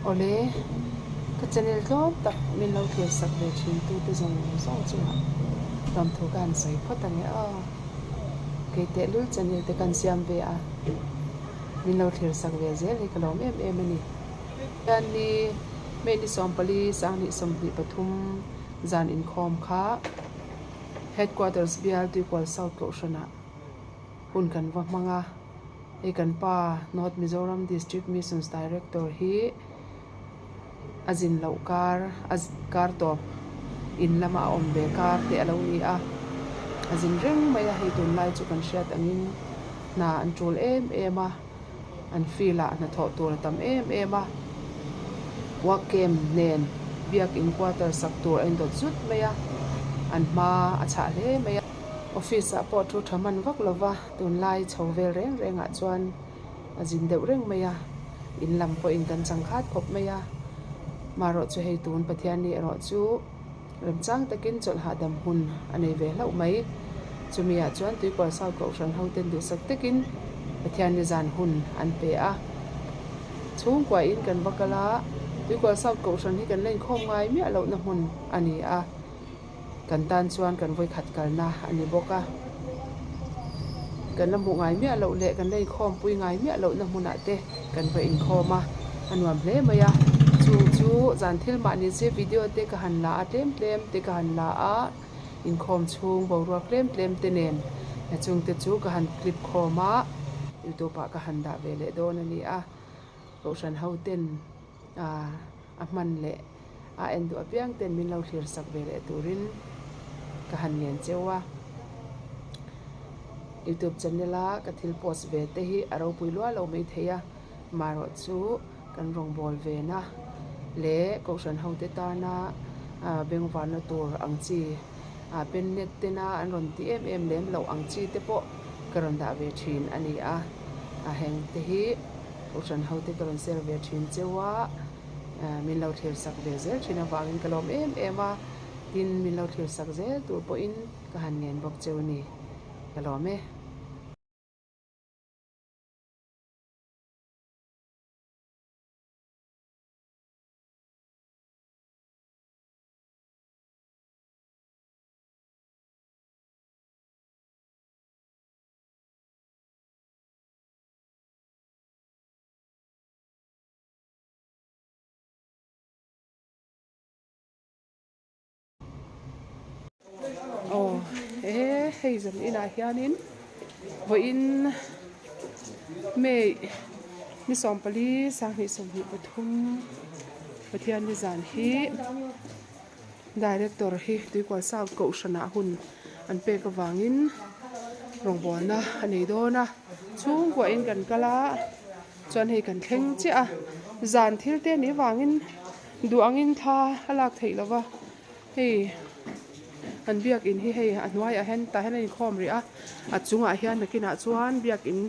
ole ka channel tlom tak min lo thir sak ve thin tu te zong zong chunga ram thu kan sai photang a ke te lul channel te kan siam ve a min lo thir sak ve zel hi kalom em ani yan ni me ni som pali sang ni som ni pathum zan in khom kha headquarters bial tu kwal south ko shana hun kan wa manga e kan pa North Mizoram District Missions Director hi azin laukar kar to in lama om be kar te alo ni a azin reng maya hi tun lai chu kan shat angin na an chul em a an fila na tho tur tam em a wakem nen biak in quarter saktur en dot zut maya an ma acha le maya office a po thu thaman vak lova tun lai chhovel reng a chuan azin deuh reng maya in lam po in kan changkhat khop maya maro chu hei tun pathian ni ro chu remchang takin chol hadam hun anei ve hlau mai chumia chuan tui kwal sau ko ran hoten du sak takin pathian ni zan hun an pe a chung kwa in kan bakala tui kwal sau ko ran hi kan len khom ngai mi alo na hun ani a kan tan chuan kan voi khat kalna ani boka kan na mu ngai mi alo le kan len khom pui ngai mi alo na hun ate kan voi in khoma anwam hle maya chu zan thil ma ni se video te ka han la a tlem te ka han la a in khom chung bo ro tlem te nen na chung te chu ka han clip khoma youtube pa ka han da ve le don ani a ro shan hau ten a man le a endu apiang ten min lo thlir sak ve le turin ka han nen chewa youtube channel a ka thil post ve te hi aro puilwa lo mai theya maro chu kan rong bol ve na le ko shan ho te ta na beng van na tur ang chi pen net te na an ron ti em lem lo ang chi te po karon da ve thin ani a heng te hi ko shan ho te karon ser ve thin chewa min lo thir sak ve zel thina wangin kalom em a tin min lo thir sak zel tur po in ka han ngen bok chewni kalom e hei zan ina hianin vo in me ni som pali sang ni som hi pathum pathian ni zan hi director hi tui kwal sau ko shana hun an pe ka wangin rong bol na ani do na chung kwa in kan kala chuan hei kan thleng chi a zan thil te ni wangin du angin tha alak theilawa hei an biak in hi hei anwai a hen ta hen in khom ri a chunga hian nakina chuan biak in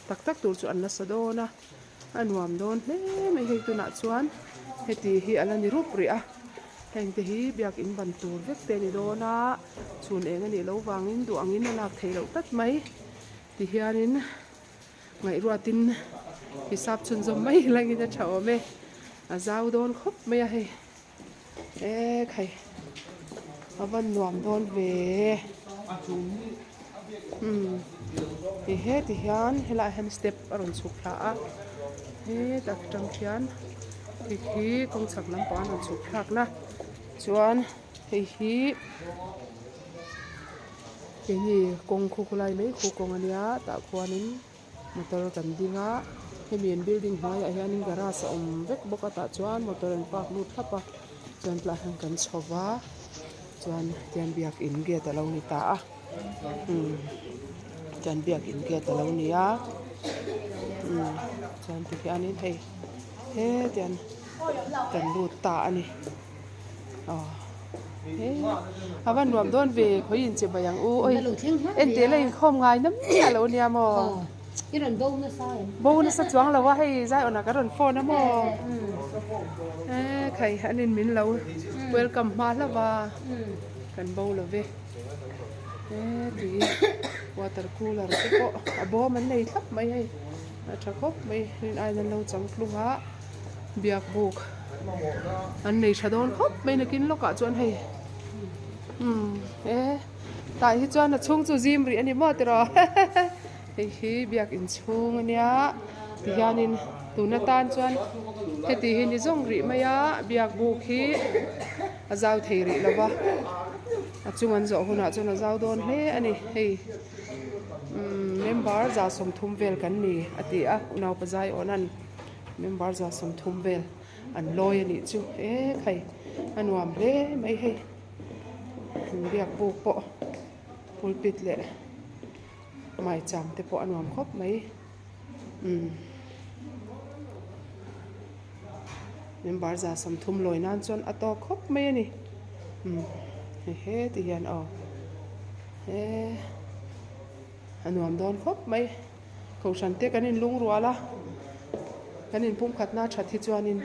tak tak tur chu an la sadona anwam don hle mai hei tu na chuan heti hi alani rup ri a heng te hi biak in ban tur vek te ni dona chun eng ani lo wangin du angin alak thei lo tat mai ti hianin ngai ruatin hisap chun zom mai langi na thaw me a zau don khop mai a hei khai avan nuam don ve ti he ti hian hela hen step aron chuk thla a he tak tang khian ti hi kong chak lam pa an chuk thak na chuan hei hi ke ni kong khu khulai mai khu kong ania ta khuanin motor kan dinga hemian building hmai a hianin garage om vek boka ta chuan motor an park lut thapa chuan tla han kan chowa chuan tian biak in ge ta lo ni ta a tian biak in ge ta lo ni a chuan ti hianin hei he tian kan lut ta ani avan nuam don ve khoin che bayang u oi en te lai khom ngai nam ya lo nia mo iron bonus sa chuang lo wa hei zai ona ka ron phone mo khai anin min lo welcome ma la wa kan bo lo ve ti water cooler te ko abo man nei thap mai hei tha khop mai rin ai nan lo chang plunga biak buk an nei thadon khop mai na kin loka chuan hei tại hi chuan a chung chu gym ri ani mo tero hei hi biak in chung ania ti hianin tuna tan chuan heti hi ni zong ri maya biak buk hi a zau thei ri lawa a chung an zo huna chuan a zau don hle ani hei member za som thum vel kan ni ati a unau pazai onan member za som thum vel an loi ani chu khai anuam hle mai hei biak buk po pulpit le mai cham te po anuam khop mai member za som thum loi nan chon ato khop mai ani he ti hian anuam don khop mai ko san te kanin lung ruala kanin pum khatna thathi chuanin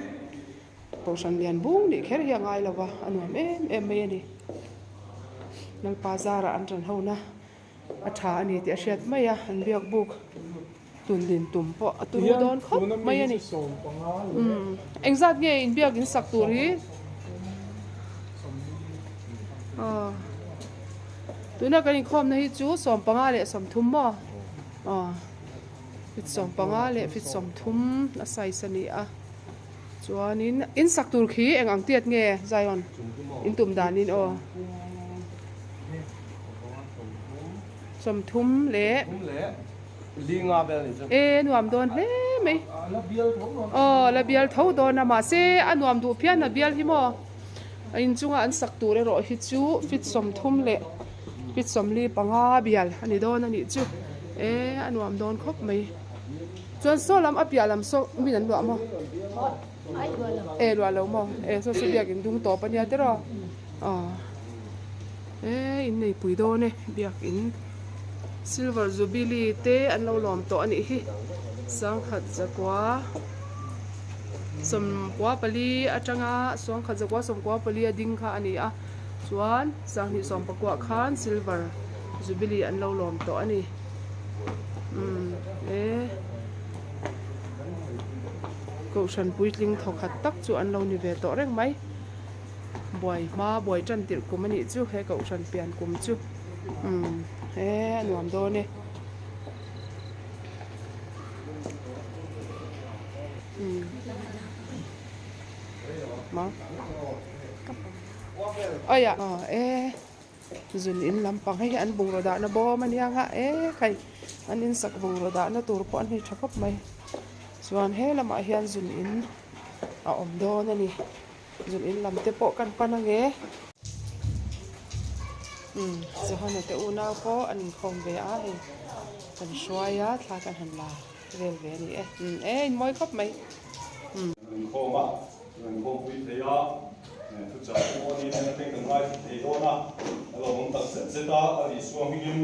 ko san lian bung ni kher hi ngai lawa anuam em mai ani nal pazara an ran hona a tha ani ti a hriat mai a an biak buk tun din tum po aturu don khop mai ani exact nge in biak in sak tur hi tuna kanin khom na hi chu som panga le som thum mo fit som panga le fit som thum a sai sani a chuanin in sak tur khi eng ang tiat nge zion in tum danin som thum le linga bel ni nuam don hle mai la bial tho don ma se anuam du phian na bial hi mo in chunga an sak tur ro hi chu fit som thum le fit som li panga bial ani don ani chu anuam don khop mai chuan so lam apia lam so min an lo mo lo lo mo so su biak in dung to pania te ro in nei pui do ne biak in silver jubilee te an lo lom to ani hi sang khat zakwa som kwa pali atanga song khat zakwa som kwa pali ading kha ani a chuan sang ni som pakwa khan silver jubilee an lo lom to ani ko san puitling thok khat tak chu an lo ni ve to reng mai boy chan tir kumani chu he ko san pian kum chu nuam do ne ma aya zun in lampang hay an bung roda na bo man yang ha khai an in sak bung roda na tur po an hi thakop mai chuan he lama hian zun in a om do na ni zun in lam te po kan panange so hana te una ko an khom ve a he kan shwaya thla kan han la vel ve ni in moi khop mai khoma khom pui the ya tu cha ko ni na te kan mai the do na lo mong tak se ta ali suang him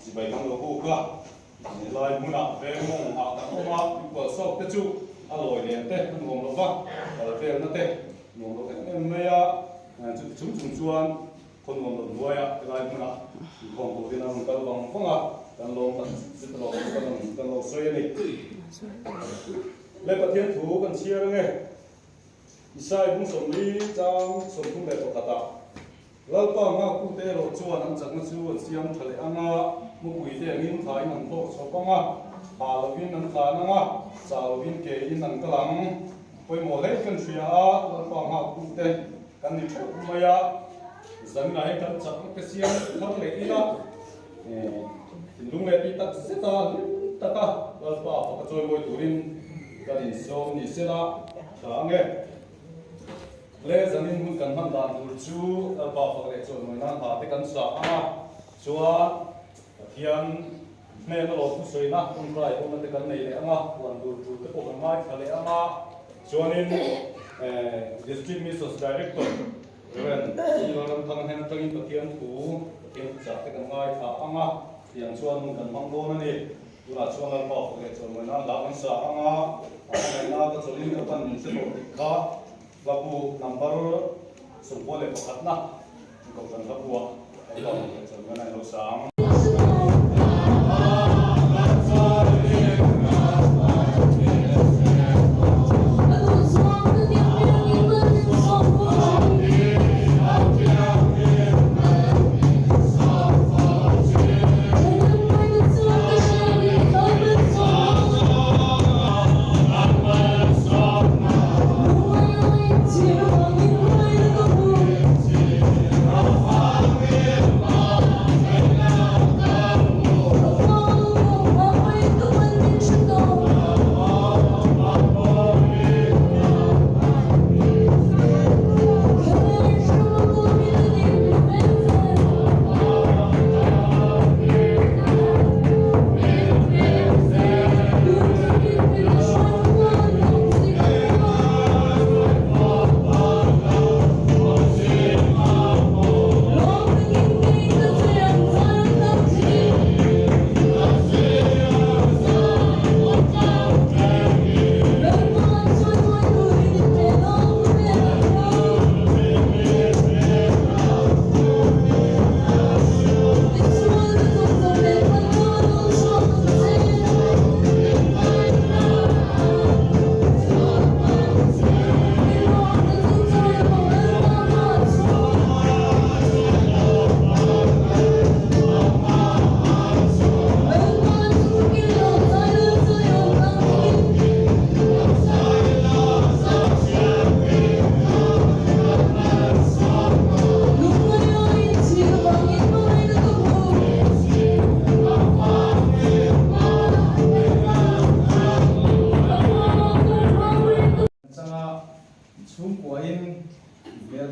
si bai kan lo ko ka ni lai muna ve mong ha ta ko ma ko so te chu a loi le te ngom lo va ve na te ngom lo te me ya chu chuanคนมองตัวด้วยอะได้มั้งนะของตัวที่นั่งกันลองฟังอ่ะกันลองสิตลอดกันลองสวยนี่เล่ประเทศถูกันเชียร์ไงอิสายบุ้งสมรีจังสมทุ่งแบบตกตาแล้วก็งาคู่เตะรถชวนอันจากนั้นชวนเสียงทะเลอ่ะมุกุยเตะนิ้วท้ายนั่งโต๊ะชอบกังอ่ะหาลวินนั่งขานั่งอ่ะสาววินเกยนั่งกลางไปหมดเลยกันเชียร์แล้วก็งาคู่เตะกันนี่ชอบมาอ่ะdân này cần chặt cái xiên không lấy đi đâu, lúc này đi tắt sẽ ta rồi bảo phải chơi mồi tủ đình, cái gì sâu gì sẽ là sáng nghe, lẽ dân này muốn cần hoàn đàn tủ chú, bảo phải chơi mồi nan hà thì cần sáng chúa thiên mẹ nó lột suy na, không phải không nên cần này lẽ hoàn tủ chú cái bộ mai phải lẽ chúa nên district ministers director Reverend, orang tangan hendak ingin bagian tu, bagian jatuh kan ngai apa yang cuan kan manggo nani, juga cuan apa pakai cuan mana lawan sah apa yang ada cuan ini kan sebab tiga, lalu number semua lepas na, kau kan lalu apa pakai cuan mana yang sama. Let's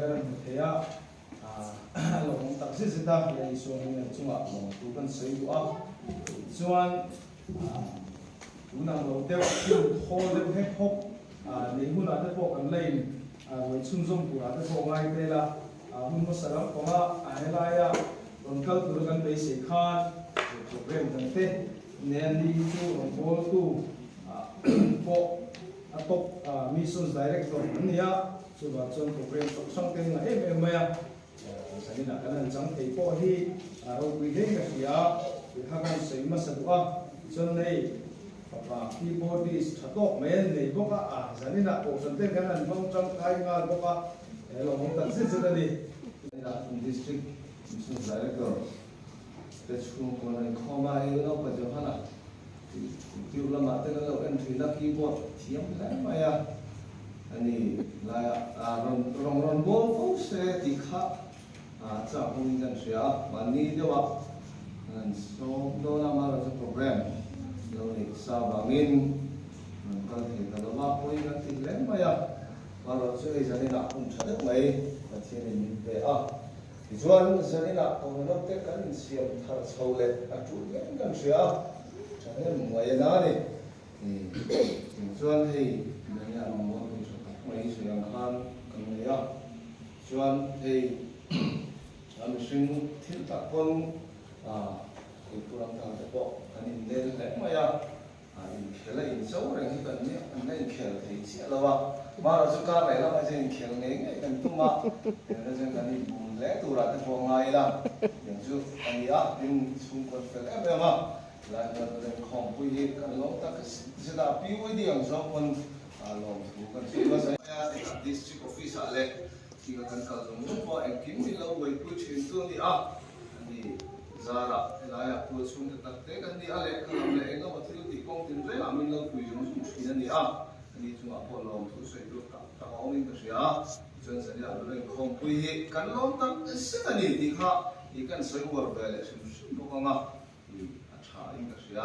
kan thế lòng tập sĩ ta lấy số hình chung ạ lòng tu kan xây của chuan tu năng lòng tiêu hồ lên hết hộp nếu hun ở đây bộ kan lên với chung dung của ở đây bộ ngay đây là hun có sản phẩm có ai lại còn câu tu kan bị sĩ khan program tăng thế nên đi tu lòng bol tu bộ top missions director nia chuan chuan program tok sang ten na em maya sanina kanan chang thei po hi ro pi he ka sia hakan seima sadua chuan nei papa keyboardist thatok men nei boka sanina option ten kanan bang chang kai nga boka lo mong tan se se ni district missions director te chung ko na khoma e lo pa jo hana tiêu lama te lo entry la keyboard thiam la maya ani la ron bol ko se ti kha cha hung kan sia mani dewa an so do la ma ra program lo ni sa bangin kan thi ka lo ma poi kan ti le maya ma ro se ai jani na kum thade mai ka thien ni be ti chuan jani na ko no te kan siam thar chole a tu kan sia chanen mai na ni chuan hei nanya mo mấy sự ăn khan cần này chuan thì làm sinh thiết tập quân thì tôi làm thằng để bộ anh nên lẽ mà anh khéo lại in xấu rồi thì cần nhé anh nên khéo thì chỉ là mà là chúng ta này là cái gì khéo này cái cần tung mà nó sẽ cần lẽ tôi là cái phòng này là những chú anh nhưng xung quanh phải lẽ mà là nó không quy định cần lắm ta sẽ là pi quy định do quân lòng thủ cần chỉ có cái district office ale thì cần cả dùng những cái em kiếm đi lâu với quy trình tương đi thì ra là ya quy xuống cái特tế cần đi ale cái làm lệ nó mà thiếu thì công tiền rất là mình lâu quy dùng dùng chỉ nên đi thì chúng ta bỏ lòng thủ xây được cả họ mình cái gì chân sẽ là nó không quy hệ cần lòng tăng sẽ là gì thì họ thì cần xây vừa về lại sử dụng không thì trả những cái gì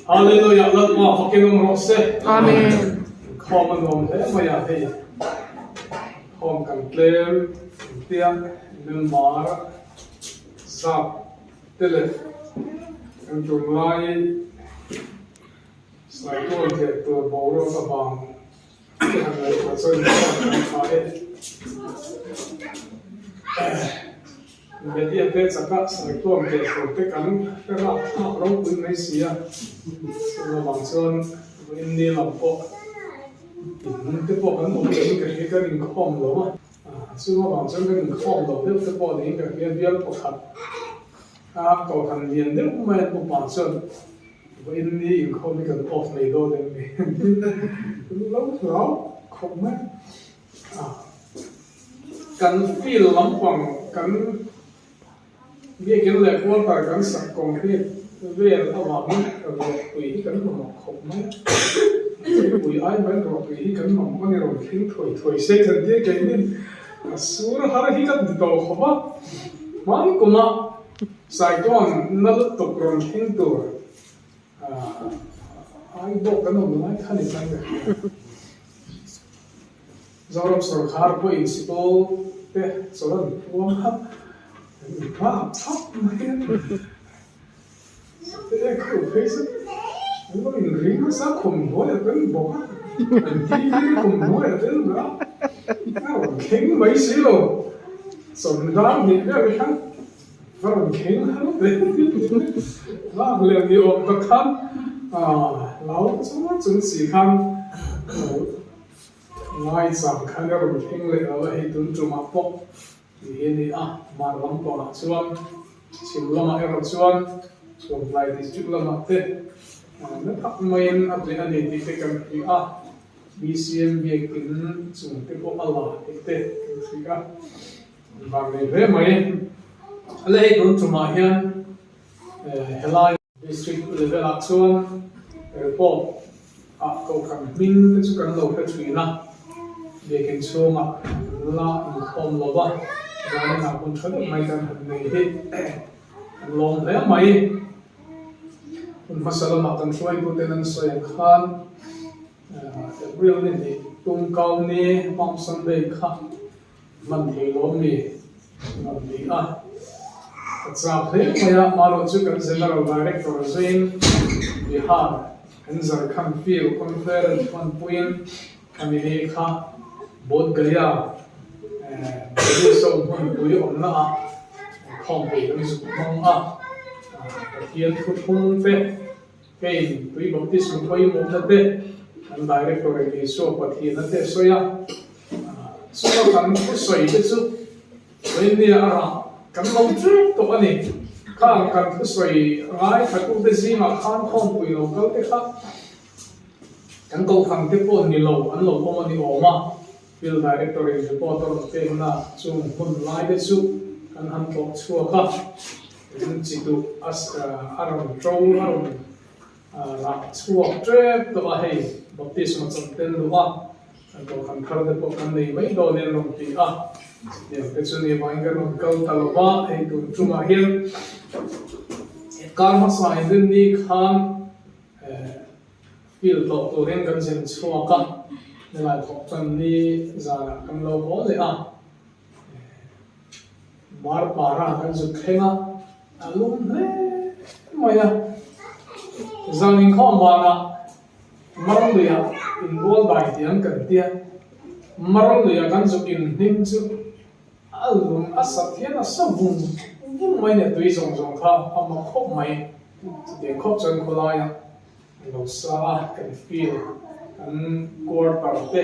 Hallelujah, låt vara fucking områse. Amen. Kommer någon här vad jag säger. Kom kan klem, tian, lumara, sap, tele. En jumlai, slaikon ke to boro ka bang. Kan jag få så Bây giờ bây giờ các sản phẩm để tổ chức ăn các loại thảo rau cũng mấy xí rồi bằng sơn bên đi làm bộ cái bộ ăn một cái mình không đâu xưa bằng sơn cái mình không đâu cái bộ này cái viên bộ thật cầu thành liền đấy cũng mấy bộ bằng sơn bên đi không cái off này đâu đấy lâu lâu không mấy cần phi lắm khoảng cần biết cái này của phải gắn sẵn concrete về là vào những cái quỷ cái mà không mấy quỷ ai vẫn rồi quỷ cái mà có người rồi khiến thổi xe thân thế cái nên số nó hay cái đồ không á mà cũng mà Sài Gòn nó tục rồi khiếnตัวaiบอกกันหนูไม่ทันได้เลยเรารับสารคารผู้อินสิโก้เด้สารพัวครับภาพชัดมากเด้คือเฟซบุ๊กมันริงสักคนหัวเป็นบอกเป็นที่คนหัวเป็นแบบเข่งไม่สิโลสมดังนี่เรื่องทั้งฝรั่งเข่งฮัลโหลว่าเรื่องนี้ออกมาคันเราสมมติสี่คำง่ายสามคำก็รู้เพียงเลยเอาไว้ตุนจุมาปกที่นี่มาลำปอส่วนชิมลำมาเอรส่วนไลที่จุลำมาเตะนั่นทับไม่ยันอะไรอันนี้ที่กันที่BCM เบียกินส่วนที่พวกอะไรเตะที่กันบางในเรื่องไม่อะไรตุนจุมาเฮียนเฮลัยdistrict level action report ko kan min chu kan lo ka chuina de ken choma la in khom lo ba ga na kun thad mai kan han nei he long le mai un masala ma kan soi ko tenan soi khan real ni tum kau ni pam san dei kha man thei lo mi man ni Sa thế mà malo chu kan general director Zain Bihar Anzar Khan Field Conference Fund Point kami ni kha bod gaya bodi so hun pui omna khom pe kan su mong hian thu thung pe kein pui baptism pui mo na te an director ni so pathi na te so ya so kan ku soi te chu wen ni ara kan lo chu to ani khang kan thu soi ngai thatu te zima khan khom pui lo kal te kha kan ko phang te pon ni lo an lo ko mani oma field director in reporter te na chung hun lai de chu kan han to chua kha in chitu as aram tro aram la chua tre to a hei baptism cham ten lo wa kan ko kan khar de po kan nei mai do ne ro tiเนี่ยเป็นส่วนใหญ่บางกันเราเกาตลอดว่าไอ้ตัวจุมาเฮียนการมาสายเรื่องนี้ข้างฟิลต์ตัวเรื่องกันเช่นชัวกันในหลายของจันนี้จะกันเราพอเลยมาร์ปารากันสุดแข็งอารมณ์เนี่ยไม่อะจานิงข้อมานะมาร์เลยอินวอลได้ที่อันกันเดียมาร์เลยกันสุดอินนิ่งสุดalum asathian asabun mai ne tui song song kha ama khop mai de khop chan kholaya lo sa kan feel an core parte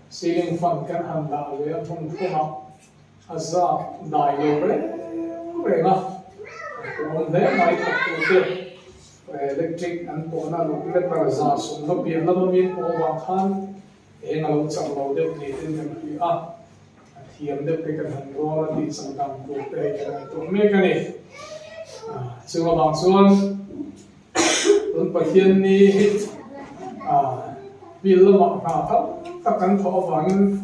ceiling fan kan han da le thong thoma azza dai le re na rom de mai kha tu te electric an po na lo le par za sum no pi na lo mi po wa khan e na lo chang lo de ni tin kan fi hiểm được cái cần hành lo thì sản phẩm của cái tổ mechanic trường hợp bằng xuân tuần bạch thiên ni vì là mặc hà thấp tất cả thọ vắng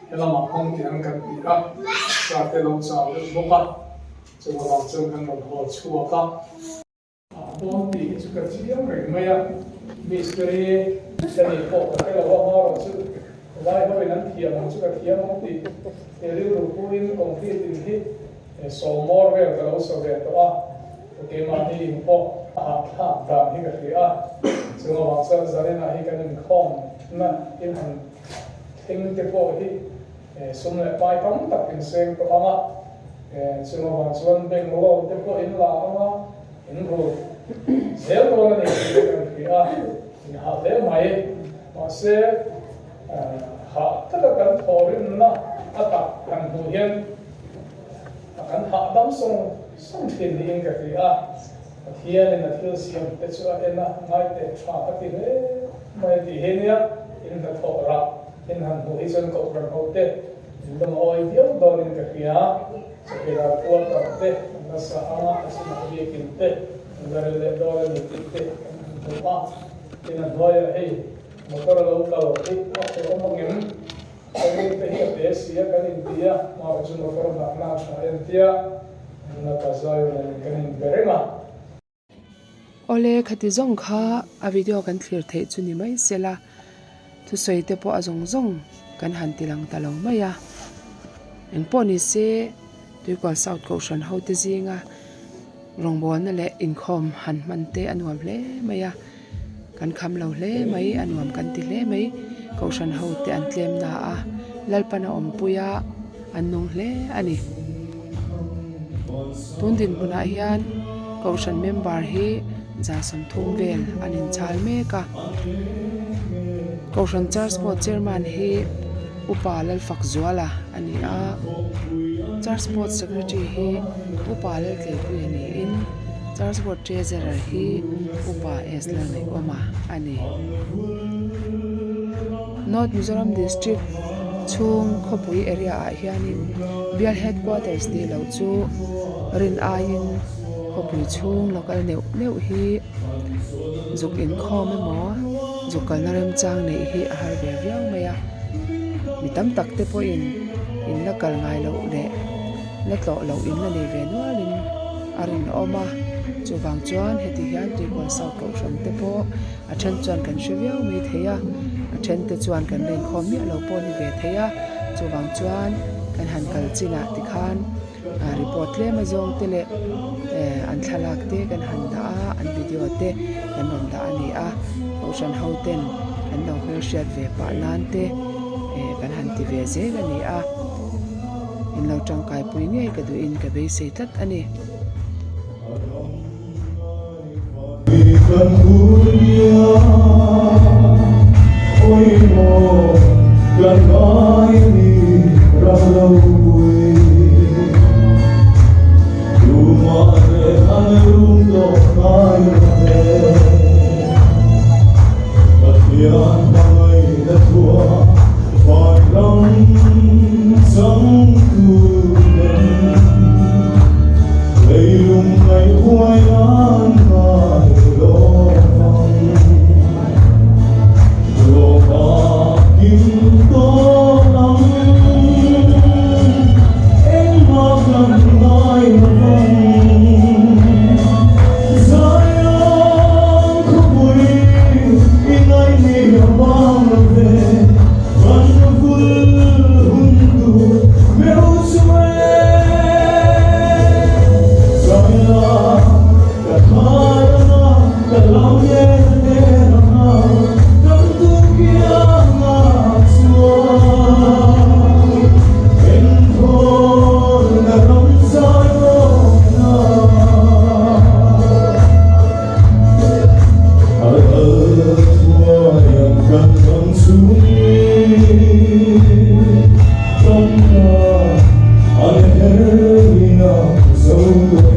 là mặc không thì ăn cần bị các và cái lâu sau được bốc ra trường hợp bằng xuân cần đồng hồ chua các đó thì chúng ta chỉ biết mình mấy mystery cái này có cái là hoa hoa rồi chứ vai có bên anh thiệp một chút cái thiệp một tí để lưu đủ phụ in công ty tình thi số more về cái lâu số về đó cái mà đi một thảm đạm thì cái gì chứ mà bằng sơ giờ này là cái mình không na in hàng tinh cái bộ thì xung lại bài tóm tập hình sen của ông chứ mà bằng xuân bên ngô cái bộ in là ông in rồi dễ rồi này cái gì họ dễ mày mà sẽ họ tất cả các thổ lên nó tập hàng hồ hiên kan ha dam song tin ni ka ti thian in a thil siam te chu en na ngai te tha ka ti he mai ti he nia in ka tho ra in han ho hi chen ko ran ho te in dom oi dio don in ka pia sakira kuota te nasa ama asina bikin te ngarele dole te ba tina doya hey motor lo ka lo te ko omongem ay te hi te sia kanin dia ma chu motor na sa entia na kazayo na kanin berema ole khati zong kha a video kan clear thei chu ni mai sela thu soi te po azong zong kan han tilang talong maya eng po ni se tuikol south coast ho te zinga rongbon na le inkhom han man te anuam hle maya kan kham lo hle mai anuam kan ti hle mai coast ho te an tlem na a lalpana om puya annung hle ani tundin buna hian coast member hi za sam thung vel anin chal me ka coast church board chairman hi upa lal fak zuala ani a church board secretary hi upa lal ke pu ani in church board treasurer hi upa esla nei oma ani North Mizoram district chung khopui area a hianin bial headquarters de lo chu rin ain khopui chung local neu hi zuk in khom mo zukal narem chang nei hi a har ve viau maya mitam takte po in la kal ngai lo le la to lo in la ne ve nualin arin oma chuwang chuan heti hian ti ko sau ko sham te po a than chuan kan hriviau mi theya a then te chuan kan len khom mi lo po ni ve theya chuwang chuan kan han kal china ti khan report le ma zong te le an thalak te kan han da an video te kan ron da ani a ocean houten kan lo hel shat ve pa nan te kan han ti ve ze ga ni a in lo tang kai pui nge ka du in ka be se tat ani kan huya oi mo kan ai ni ra lo bui tu ma re an rum do ai re Hãy subscribe cho kênh Ghiền Mì Gõ để không bỏ Hãy subscribe cho kênh Ghiền Mì Gõ để không bỏ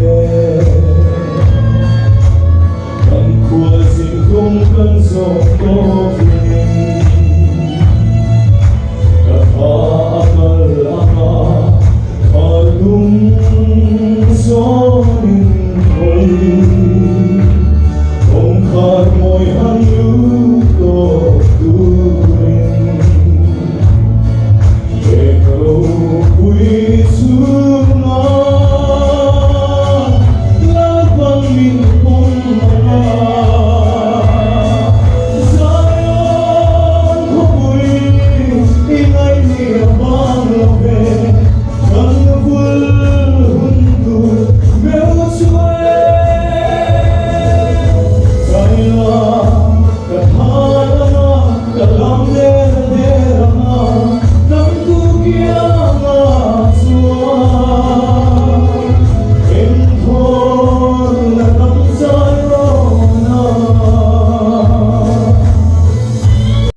lỡ